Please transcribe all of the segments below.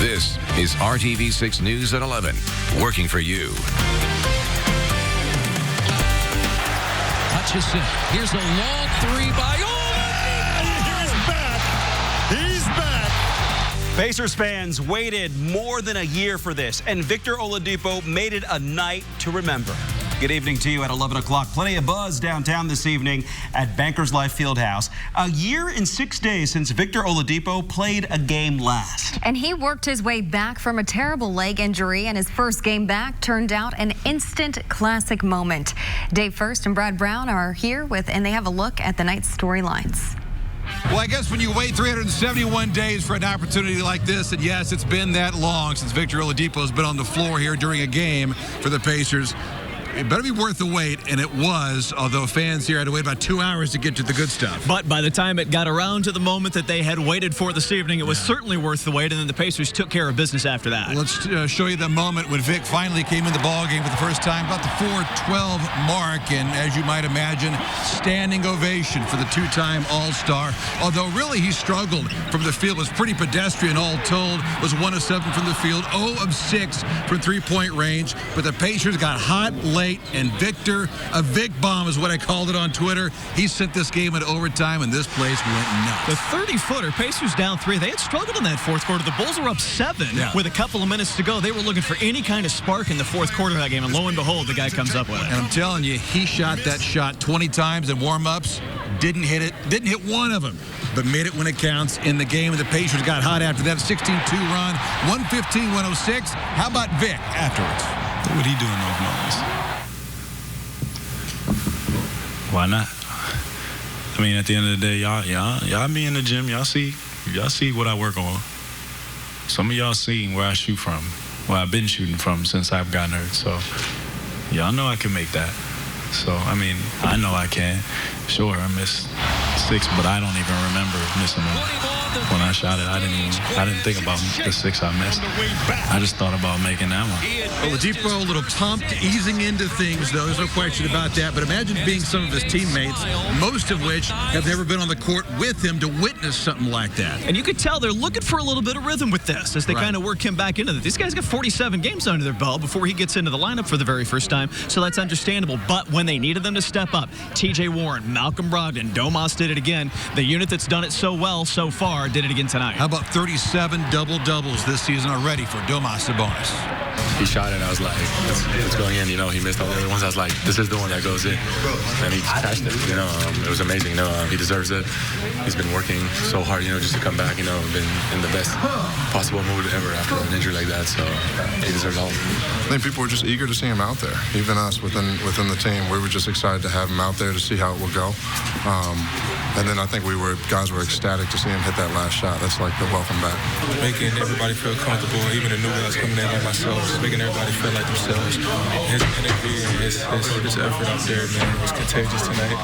This is RTV6 News at 11, working for you. Hutchison, here's a long three by He's back. Pacers fans waited more than a year for this, and Victor Oladipo made it a night to remember. Good evening to you at 11 o'clock. Plenty of buzz downtown this evening at Bankers Life Fieldhouse. A year and 6 days since Victor Oladipo played a game last. And he worked his way back from a terrible leg injury, and his first game back turned out an instant classic moment. Dave First and Brad Brown are here and they have a look at the night's storylines. Well, I guess when you wait 371 days for an opportunity like this, and yes, it's been that long since Victor Oladipo has been on the floor here during a game for the Pacers. It better be worth the wait, and it was, although fans here had to wait about 2 hours to get to the good stuff. But by the time it got around to the moment that they had waited for this evening, it was certainly worth the wait, and then the Pacers took care of business after that. Let's show you the moment when Vic finally came in the ballgame for the first time, about the 4:12 mark, and as you might imagine, standing ovation for the two-time All-Star. Although really he struggled from the field, was pretty pedestrian all told, was 1 of 7 from the field, 0 of 6 from three-point range, but the Pacers got hot late, and Victor, a Vic bomb is what I called it on Twitter. He sent this game in overtime, and this place went nuts. The 30-footer, Pacers down 3. They had struggled in that fourth quarter. The Bulls were up 7 with a couple of minutes to go. They were looking for any kind of spark in the fourth quarter of that game, and lo and behold, the guy comes up with it. And I'm telling you, he shot that shot 20 times in warm-ups, didn't hit it, didn't hit one of them, but made it when it counts in the game. And the Pacers got hot after that 16-2 run, 115-106. How about Vic afterwards? What would he do in those moments? Why not? I mean, at the end of the day, y'all be in the gym. Y'all see what I work on. Some of y'all seen where I shoot from, where I've been shooting from since I've gotten hurt. So y'all know I can make that. So, I mean, I know I can. Sure, I missed 6, but I don't even remember missing them. When I shot it, I didn't think about the 6 I missed. I just thought about making that one. Oladipo a little pumped, easing into things, though. There's no question about that. But imagine being some of his teammates, most of which have never been on the court with him, to witness something like that. And you could tell they're looking for a little bit of rhythm with this as they kind of work him back into it. These guys got 47 games under their belt before he gets into the lineup for the very first time, so that's understandable. But when they needed them to step up, T.J. Warren, Malcolm Brogdon, Domas did it again. The unit that's done it so well so far did it again tonight. How about 37 double-doubles this season already for Domas Sabonis? He shot it, and I was like, it's going in. You know, he missed all the other ones. I was like, this is the one that goes in. And he cashed it. You know, it was amazing. You know, he deserves it. He's been working so hard, you know, just to come back, you know, been in the best possible mood ever after an injury like that. So he deserves all of it. I think people were just eager to see him out there. Even us within the team, we were just excited to have him out there to see how it would go. And then I think guys were ecstatic to see him hit that last shot. That's like the welcome back. Making everybody feel comfortable, even the new guys coming in like myself, just making everybody feel like themselves. His energy and his effort out there, man, was contagious tonight.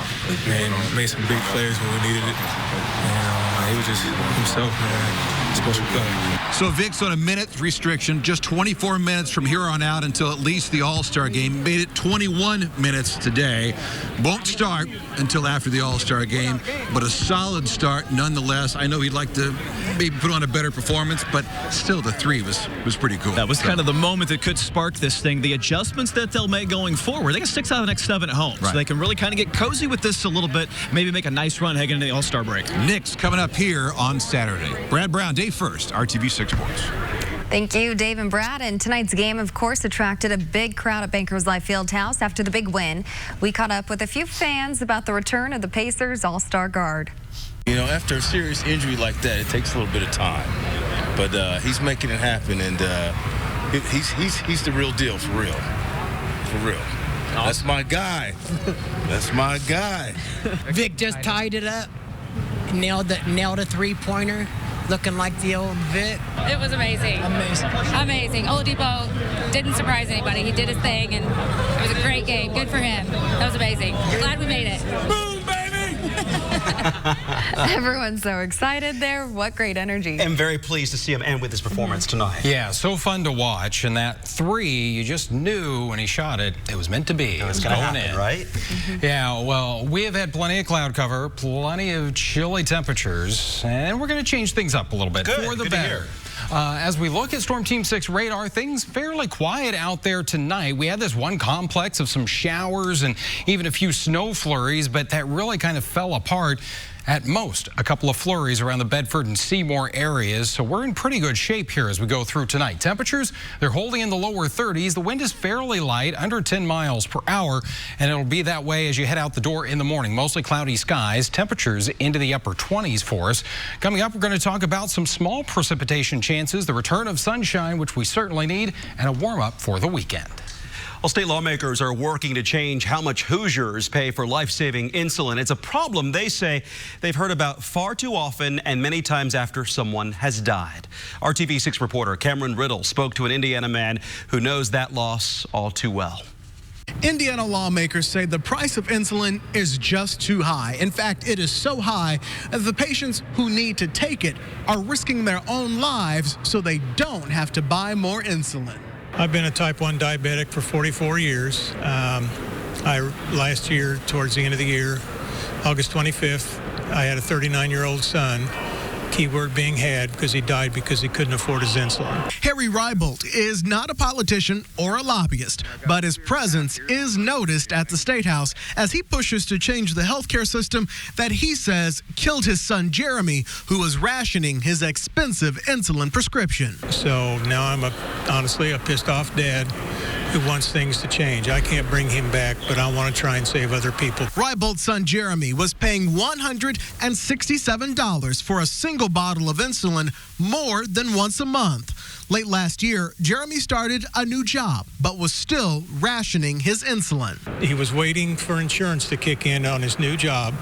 Man, made some big plays when we needed it. And he was just himself, man. Special player. So Vic's on a minute restriction, just 24 minutes from here on out until at least the All-Star game. Made it 21 minutes today. Won't start until after the All-Star game, but a solid start nonetheless. I know he'd like to maybe put on a better performance, but still the 3 was pretty cool. That was kind of the moment that could spark this thing. The adjustments that they'll make going forward. They got 6 out of the next 7 at home, so they can really kind of get cozy with this a little bit, maybe make a nice run heading into the All-Star break. Knicks coming up here on Saturday. Brad Brown, Dave First, RTV6 Sports. Thank you, Dave and Brad. And tonight's game, of course, attracted a big crowd at Bankers Life Fieldhouse after the big win. We caught up with a few fans about the return of the Pacers All-Star guard. You know, after a serious injury like that, it takes a little bit of time. But he's making it happen, and he's the real deal, for real. For real. That's my guy. That's my guy. Vic just tied it up, nailed a three-pointer. Looking like the old Vic. It was amazing. Amazing. Oladipo didn't surprise anybody. He did his thing, and it was a great game. Good for him. That was amazing. Glad we made it. Boom, baby! Everyone's so excited there. What great energy. I'm very pleased to see him end with his performance tonight. Yeah, so fun to watch. And that 3, you just knew when he shot it, it was meant to be. It was going to happen, right? Yeah, well, we have had plenty of cloud cover, plenty of chilly temperatures, and we're going to change things up a little bit for the better. As we look at Storm Team 6 radar, things fairly quiet out there tonight. We had this one complex of some showers and even a few snow flurries, but that really kind of fell apart. At most, a couple of flurries around the Bedford and Seymour areas, so we're in pretty good shape here as we go through tonight. Temperatures, they're holding in the lower 30s. The wind is fairly light, under 10 miles per hour, and it'll be that way as you head out the door in the morning. Mostly cloudy skies, temperatures into the upper 20s for us. Coming up, we're going to talk about some small precipitation chances, the return of sunshine, which we certainly need, and a warm-up for the weekend. Well, state lawmakers are working to change how much Hoosiers pay for life-saving insulin. It's a problem they say they've heard about far too often and many times after someone has died. RTV6 reporter Cameron Riddle spoke to an Indiana man who knows that loss all too well. Indiana lawmakers say the price of insulin is just too high. In fact, it is so high that the patients who need to take it are risking their own lives so they don't have to buy more insulin. I've been a type 1 diabetic for 44 years. Last year, towards the end of the year, August 25th, I had a 39-year-old son. Keyword being had, because he died because he couldn't afford his insulin. Harry Rybolt is not a politician or a lobbyist, but his presence is noticed at the State House as he pushes to change the healthcare system that he says killed his son Jeremy, who was rationing his expensive insulin prescription. So now I'm honestly a pissed off dad who wants things to change. I can't bring him back, but I want to try and save other people. Rybolt's son Jeremy was paying $167 for a single bottle of insulin more than once a month. Late last year, Jeremy started a new job, but was still rationing his insulin. He was waiting for insurance to kick in on his new job,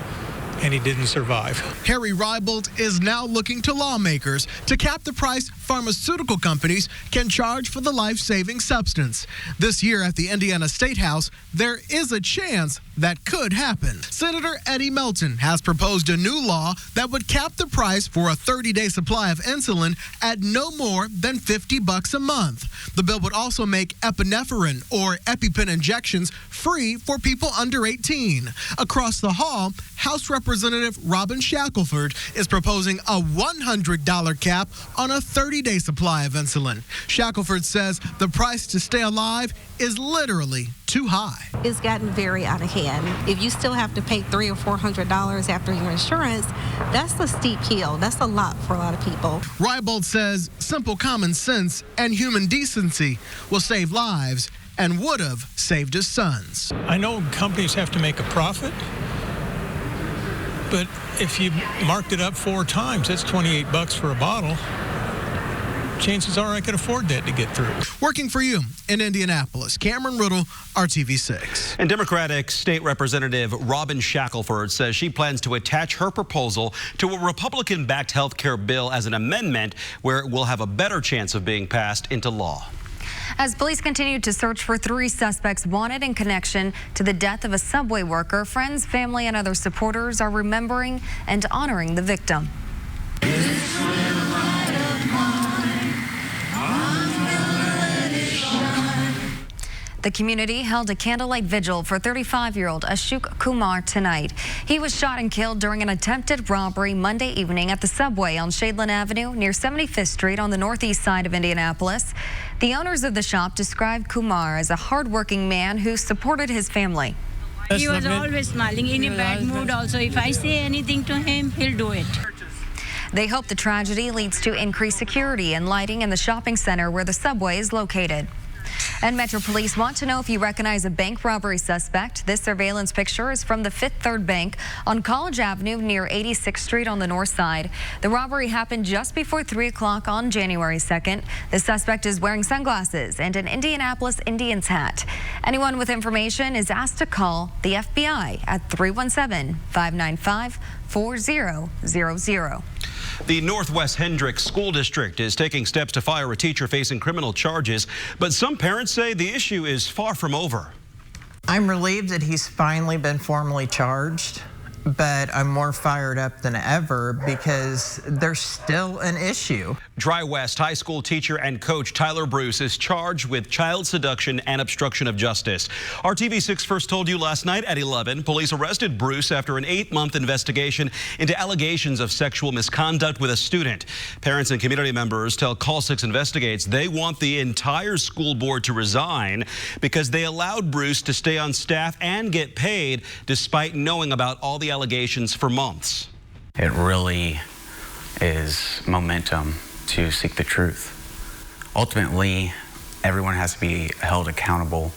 and he didn't survive. Harry Rybolt is now looking to lawmakers to cap the price pharmaceutical companies can charge for the life-saving substance. This year at the Indiana State House, there is a chance that could happen. Senator Eddie Melton has proposed a new law that would cap the price for a 30-day supply of insulin at no more than $50 a month. The bill would also make epinephrine or EpiPen injections free for people under 18. Across the hall, House Representative Robin Shackelford is proposing a $100 cap on a 30-day supply of insulin. Shackelford says the price to stay alive is literally too high. It's gotten very out of hand. If you still have to pay $300 or $400 after your insurance, that's a steep hill. That's a lot for a lot of people. Rybolt says simple common sense and human decency will save lives and would have saved his sons. I know companies have to make a profit, but if you marked it up 4 times, that's $28 for a bottle. Chances are I could afford that to get through. Working for you in Indianapolis, Cameron Riddle, RTV6. And Democratic State Representative Robin Shackelford says she plans to attach her proposal to a Republican-backed health care bill as an amendment where it will have a better chance of being passed into law. As police continue to search for 3 suspects wanted in connection to the death of a subway worker, friends, family, and other supporters are remembering and honoring the victim. The community held a candlelight vigil for 35-year-old Ashok Kumar tonight. He was shot and killed during an attempted robbery Monday evening at the subway on Shadeland Avenue near 75th Street on the northeast side of Indianapolis. The owners of the shop described Kumar as a hardworking man who supported his family. He was always smiling, in a bad mood also. If I say anything to him, he'll do it. They hope the tragedy leads to increased security and lighting in the shopping center where the subway is located. And Metro Police want to know if you recognize a bank robbery suspect. This surveillance picture is from the Fifth Third Bank on College Avenue near 86th Street on the north side. The robbery happened just before 3 o'clock on January 2nd. The suspect is wearing sunglasses and an Indianapolis Indians hat. Anyone with information is asked to call the FBI at 317-595-4000. The Northwest Hendricks School District is taking steps to fire a teacher facing criminal charges, but some parents say the issue is far from over. I'm relieved that he's finally been formally charged, but I'm more fired up than ever because there's still an issue. Dry West High School teacher and coach Tyler Bruce is charged with child seduction and obstruction of justice. RTV6 first told you last night at 11, police arrested Bruce after an 8-month investigation into allegations of sexual misconduct with a student. Parents and community members tell Call 6 Investigates they want the entire school board to resign because they allowed Bruce to stay on staff and get paid despite knowing about all the allegations for months. It really is momentum to seek the truth. Ultimately, everyone has to be held accountable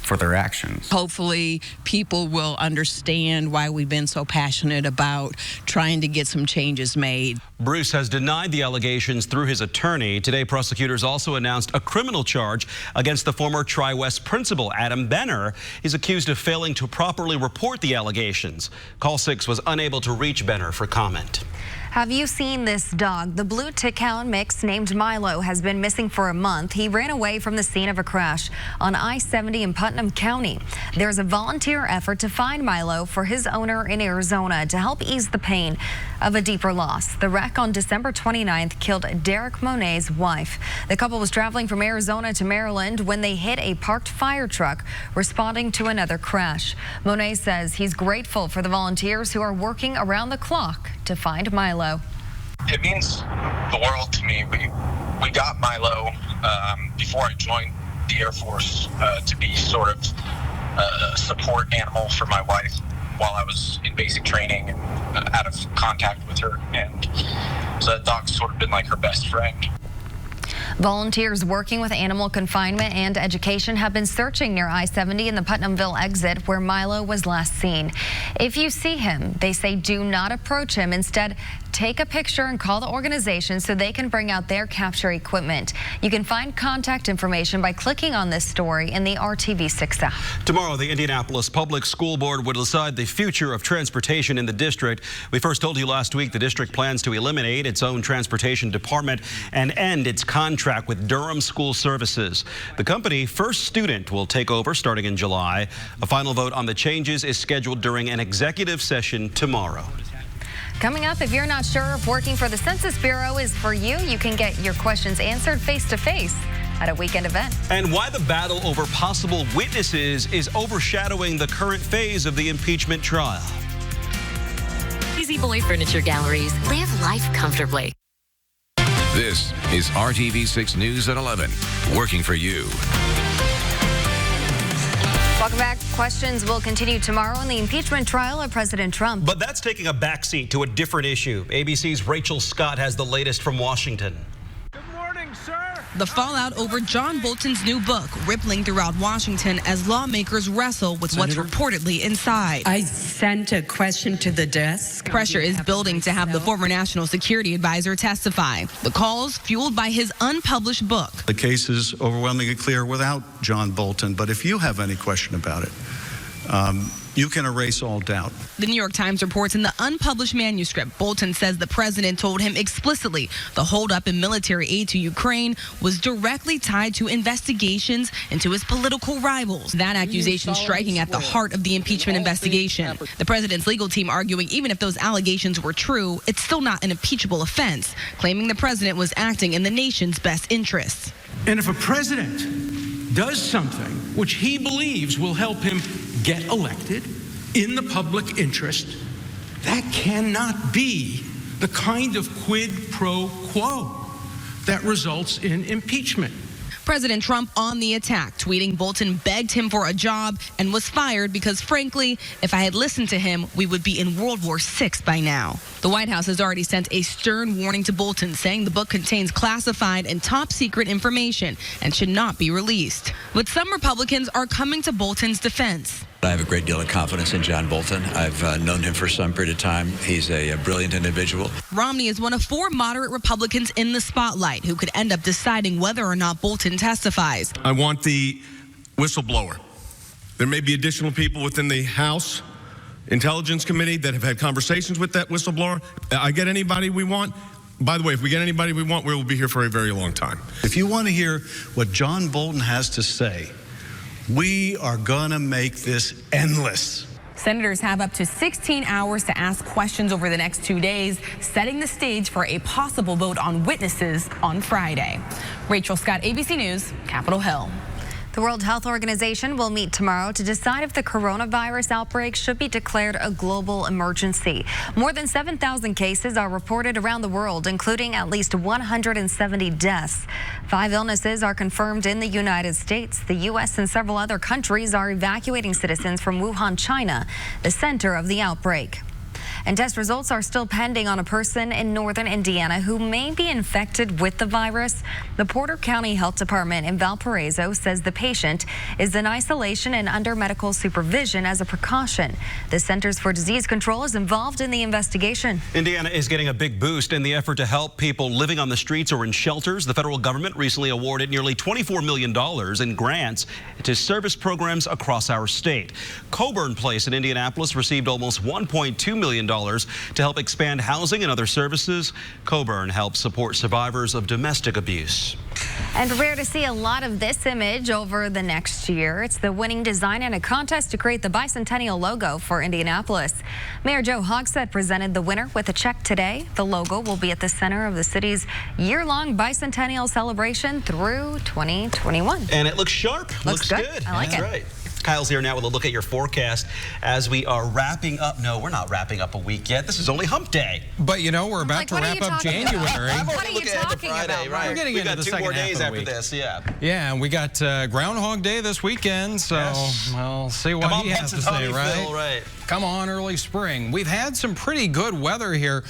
for their actions. Hopefully, people will understand why we've been so passionate about trying to get some changes made. Bruce has denied the allegations through his attorney. Today, prosecutors also announced a criminal charge against the former Tri-West principal, Adam Benner. He's accused of failing to properly report the allegations. Call 6 was unable to reach Benner for comment. Have you seen this dog? The blue tick-hound mix named Milo has been missing for a month. He ran away from the scene of a crash on I-70 in Putnam County. There's a volunteer effort to find Milo for his owner in Arizona to help ease the pain of a deeper loss. The wreck on December 29th killed Derek Monet's wife. The couple was traveling from Arizona to Maryland when they hit a parked fire truck responding to another crash. Monet says he's grateful for the volunteers who are working around the clock to find Milo. It means the world to me. We got Milo before I joined the Air Force to be sort of a support animal for my wife while I was in basic training and out of contact with her. And so that dog's sort of been like her best friend. Volunteers working with animal confinement and education have been searching near I-70 in the Putnamville exit where Milo was last seen. If you see him, they say do not approach him. Instead, take a picture and call the organization so they can bring out their capture equipment. You can find contact information by clicking on this story in the RTV6 app. Tomorrow, the Indianapolis Public School Board will decide the future of transportation in the district. We first told you last week the district plans to eliminate its own transportation department and end its contract with Durham School Services. The company First Student will take over starting in July. A final vote on the changes is scheduled during an executive session tomorrow. Coming up, if you're not sure if working for the Census Bureau is for you, you can get your questions answered face-to-face at a weekend event. And why the battle over possible witnesses is overshadowing the current phase of the impeachment trial. Easy Boy Furniture Galleries. Live life comfortably. This is RTV6 News at 11, working for you. Welcome back. Questions will continue tomorrow in the impeachment trial of President Trump. But that's taking a backseat to a different issue. ABC's Rachel Scott has the latest from Washington. The fallout over John Bolton's new book rippling throughout Washington as lawmakers wrestle with what's reportedly inside. I sent a question to the desk. Pressure is building to have the former national security advisor testify. The calls fueled by his unpublished book. The case is overwhelmingly clear without John Bolton, but if you have any question about it, you can erase all doubt. The New York Times reports in the unpublished manuscript, Bolton says the president told him explicitly the holdup in military aid to Ukraine was directly tied to investigations into his political rivals. That accusation striking at the heart of the impeachment investigation. The president's legal team arguing even if those allegations were true, it's still not an impeachable offense, claiming the president was acting in the nation's best interests. And if a president does something which he believes will help him get elected in the public interest, that cannot be the kind of quid pro quo that results in impeachment. President Trump on the attack, tweeting Bolton begged him for a job and was fired because, frankly, if I had listened to him, we would be in World War VI by now. The White House has already sent a stern warning to Bolton, saying the book contains classified and top secret information and should not be released. But some Republicans are coming to Bolton's defense. I have a great deal of confidence in John Bolton. I've known him for some period of time. He's a brilliant individual. Romney is one of 4 moderate Republicans in the spotlight who could end up deciding whether or not Bolton testifies. I want the whistleblower. There may be additional people within the House Intelligence Committee that have had conversations with that whistleblower. I get anybody we want. By the way, if we get anybody we want, we will be here for a very long time. If you want to hear what John Bolton has to say, we are going to make this endless. Senators have up to 16 hours to ask questions over the next 2 days, setting the stage for a possible vote on witnesses on Friday. Rachel Scott, ABC News, Capitol Hill. The World Health Organization will meet tomorrow to decide if the coronavirus outbreak should be declared a global emergency. More than 7,000 cases are reported around the world, including at least 170 deaths. 5 illnesses are confirmed in the United States. The U.S. and several other countries are evacuating citizens from Wuhan, China, the center of the outbreak. And test results are still pending on a person in northern Indiana who may be infected with the virus. The Porter County Health Department in Valparaiso says the patient is in isolation and under medical supervision as a precaution. The Centers for Disease Control is involved in the investigation. Indiana is getting a big boost in the effort to help people living on the streets or in shelters. The federal government recently awarded nearly $24 million in grants to service programs across our state. Coburn Place in Indianapolis received almost $1.2 million to help expand housing and other services. Coburn helps support survivors of domestic abuse. And rare to see a lot of this image over the next year. It's the winning design in a contest to create the bicentennial logo for Indianapolis. Mayor Joe Hogsett presented the winner with a check today. The logo will be at the center of the city's year-long bicentennial celebration through 2021. And it looks sharp. Looks good. I like it. Right. Kyle's here now with a look at your forecast as we are wrapping up. No, we're not wrapping up a week yet. This is only hump day. But you know, we're about to wrap up January. What are you talking about? Right. We're getting we into got the 2 second more half days of the after week. this, yeah. Yeah, and we got Groundhog Day this weekend, so we'll see what he has to say, right? Come on, early spring. We've had some pretty good weather here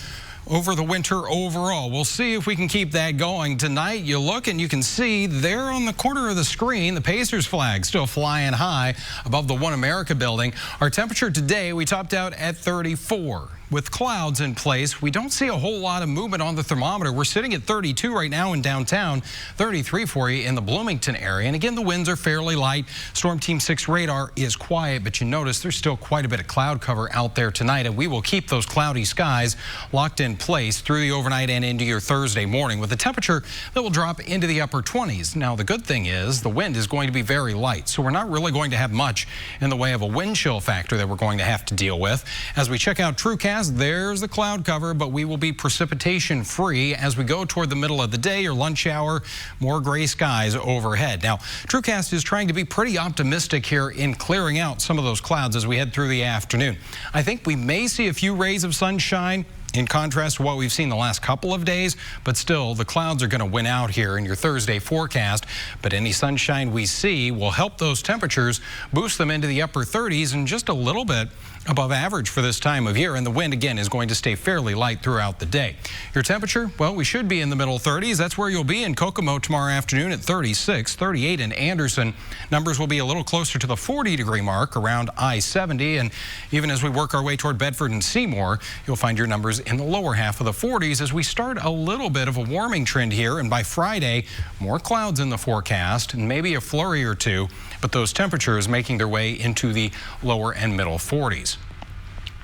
over the winter overall. We'll see if we can keep that going. Tonight, you look and you can see there on the corner of the screen, the Pacers flag still flying high above the One America building. Our temperature today, we topped out at 34. With clouds in place, we don't see a whole lot of movement on the thermometer. We're sitting at 32 right now in downtown, 33 for you in the Bloomington area. And again, the winds are fairly light. Storm Team 6 radar is quiet, but you notice there's still quite a bit of cloud cover out there tonight, and we will keep those cloudy skies locked in place through the overnight and into your Thursday morning with a temperature that will drop into the upper 20s. Now, the good thing is the wind is going to be very light, so we're not really going to have much in the way of a wind chill factor that we're going to have to deal with. As we check out TrueCast, there's the cloud cover, but we will be precipitation free as we go toward the middle of the day or lunch hour. More gray skies overhead. Now, TrueCast is trying to be pretty optimistic here in clearing out some of those clouds as we head through the afternoon. I think we may see a few rays of sunshine in contrast to what we've seen the last couple of days, but still the clouds are going to win out here in your Thursday forecast. But any sunshine we see will help those temperatures, boost them into the upper 30s and just a little bit above average for this time of year. And the wind again is going to stay fairly light throughout the day. Your temperature, well, we should be in the middle 30s. That's where you'll be in Kokomo tomorrow afternoon at 36, 38 in Anderson. Numbers will be a little closer to the 40-degree mark around I-70. And even as we work our way toward Bedford and Seymour, you'll find your numbers in the lower half of the 40s as we start a little bit of a warming trend here. And by Friday, more clouds in the forecast and maybe a flurry or two, but those temperatures making their way into the lower and middle 40s.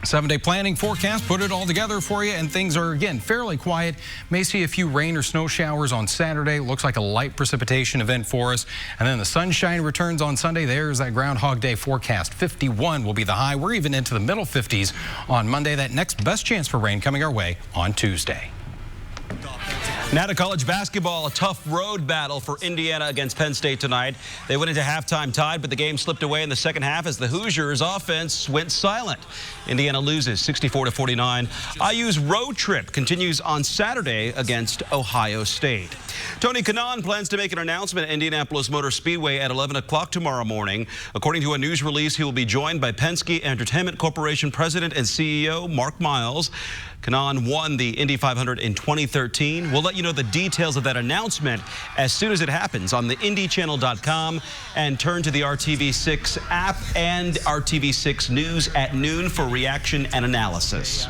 7-day planning forecast, put it all together for you, and things are, again, fairly quiet. May see a few rain or snow showers on Saturday. Looks like a light precipitation event for us. And then the sunshine returns on Sunday. There's that Groundhog Day forecast. 51 will be the high. We're even into the middle 50s on Monday. That next best chance for rain coming our way on Tuesday. Now to college basketball, a tough road battle for Indiana against Penn State tonight. They went into halftime tied, but the game slipped away in the second half as the Hoosiers' offense went silent. Indiana loses 64-49. IU's road trip continues on Saturday against Ohio State. Tony Kanaan plans to make an announcement at Indianapolis Motor Speedway at 11 o'clock tomorrow morning. According to a news release, he will be joined by Penske Entertainment Corporation President and CEO Mark Miles. Kanaan won the Indy 500 in 2013. We'll let you know the details of that announcement as soon as it happens on the IndyChannel.com, and turn to the RTV6 app and RTV6 News at noon for reaction and analysis.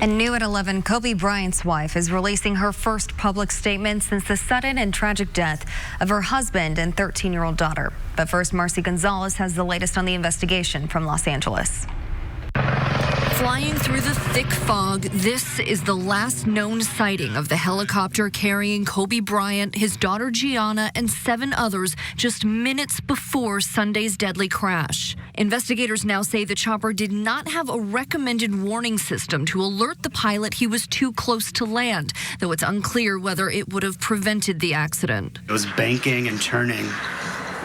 And new at 11, Kobe Bryant's wife is releasing her first public statement since the sudden and tragic death of her husband and 13-year-old daughter. But first, Marcy Gonzalez has the latest on the investigation from Los Angeles. Flying through the thick fog, this is the last known sighting of the helicopter carrying Kobe Bryant, his daughter Gianna, and 7 others just minutes before Sunday's deadly crash. Investigators now say the chopper did not have a recommended warning system to alert the pilot he was too close to land, though it's unclear whether it would have prevented the accident. It was banking and turning.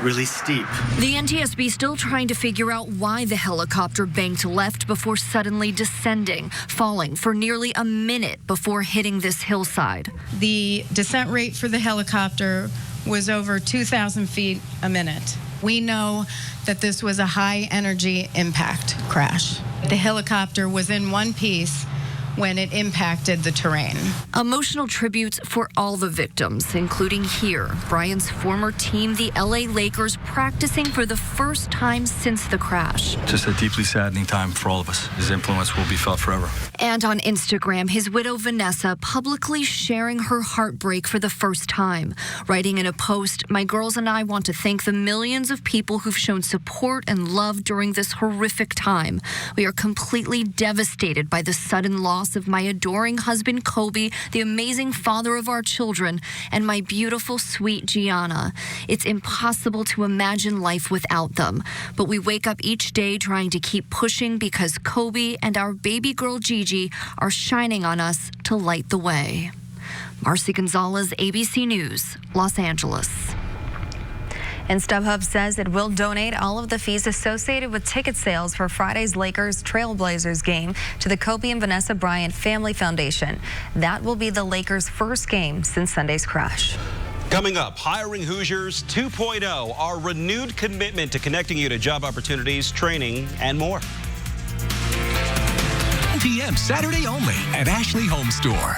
Really steep. The NTSB still trying to figure out why the helicopter banked left before suddenly descending, falling for nearly a minute before hitting this hillside. The descent rate for the helicopter was over 2,000 feet a minute. We know that this was a high energy impact crash. The helicopter was in one piece when it impacted the terrain. Emotional tributes for all the victims, including here, Bryant's former team, the LA Lakers, practicing for the first time since the crash. Just a deeply saddening time for all of us. His influence will be felt forever. And on Instagram, his widow Vanessa publicly sharing her heartbreak for the first time, writing in a post, "My girls and I want to thank the millions of people who've shown support and love during this horrific time. We are completely devastated by the sudden loss of my adoring husband, Kobe, the amazing father of our children, and my beautiful, sweet Gianna. It's impossible to imagine life without them. But we wake up each day trying to keep pushing because Kobe and our baby girl, Gigi, are shining on us to light the way." Marcy Gonzalez, ABC News, Los Angeles. And StubHub says it will donate all of the fees associated with ticket sales for Friday's Lakers Trailblazers game to the Kobe and Vanessa Bryant Family Foundation. That will be the Lakers' first game since Sunday's crash. Coming up, Hiring Hoosiers 2.0, our renewed commitment to connecting you to job opportunities, training, and more. 10 p.m. Saturday only at Ashley Home Store.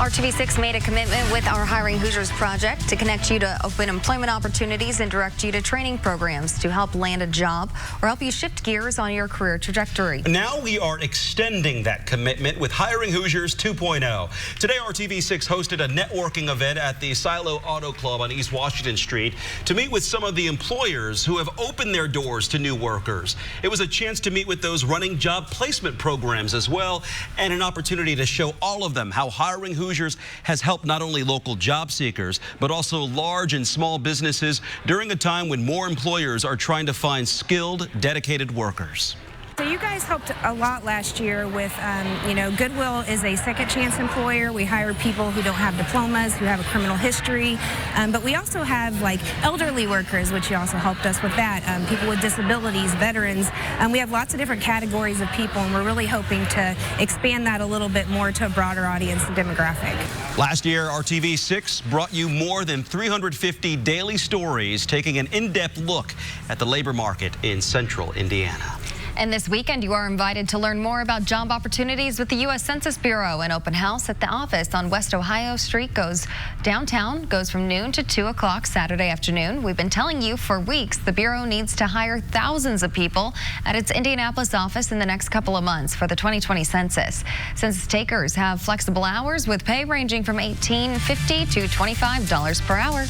RTV6 made a commitment with our Hiring Hoosiers project to connect you to open employment opportunities and direct you to training programs to help land a job or help you shift gears on your career trajectory. Now we are extending that commitment with Hiring Hoosiers 2.0. Today, RTV6 hosted a networking event at the Silo Auto Club on East Washington Street to meet with some of the employers who have opened their doors to new workers. It was a chance to meet with those running job placement programs as well, and an opportunity to show all of them how Hiring Hoosiers has helped not only local job seekers, but also large and small businesses during a time when more employers are trying to find skilled, dedicated workers. So you guys helped a lot last year with, Goodwill is a second chance employer. We hire people who don't have diplomas, who have a criminal history, but we also have like elderly workers, which you also helped us with that, people with disabilities, veterans. We have lots of different categories of people, and we're really hoping to expand that a little bit more to a broader audience and demographic. Last year, RTV6 brought you more than 350 daily stories, taking an in-depth look at the labor market in central Indiana. And this weekend, you are invited to learn more about job opportunities with the U.S. Census Bureau. An open house at the office on West Ohio Street goes downtown, goes from noon to 2 o'clock Saturday afternoon. We've been telling you for weeks the Bureau needs to hire thousands of people at its Indianapolis office in the next couple of months for the 2020 census. Census takers have flexible hours with pay ranging from $18.50 to $25 per hour.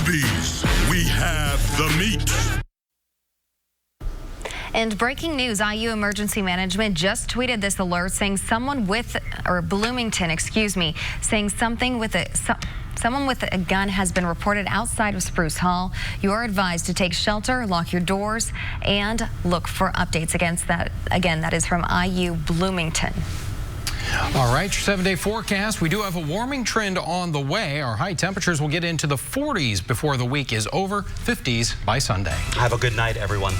Bees, we have the meat. And breaking news, IU Emergency Management just tweeted this alert saying someone with, or Bloomington, saying someone with a gun has been reported outside of Spruce Hall. You are advised to take shelter, lock your doors, and look for updates against that. Again, that is from IU Bloomington. All right, your 7-day forecast. We do have a warming trend on the way. Our high temperatures will get into the 40s before the week is over, 50s by Sunday. Have a good night, everyone.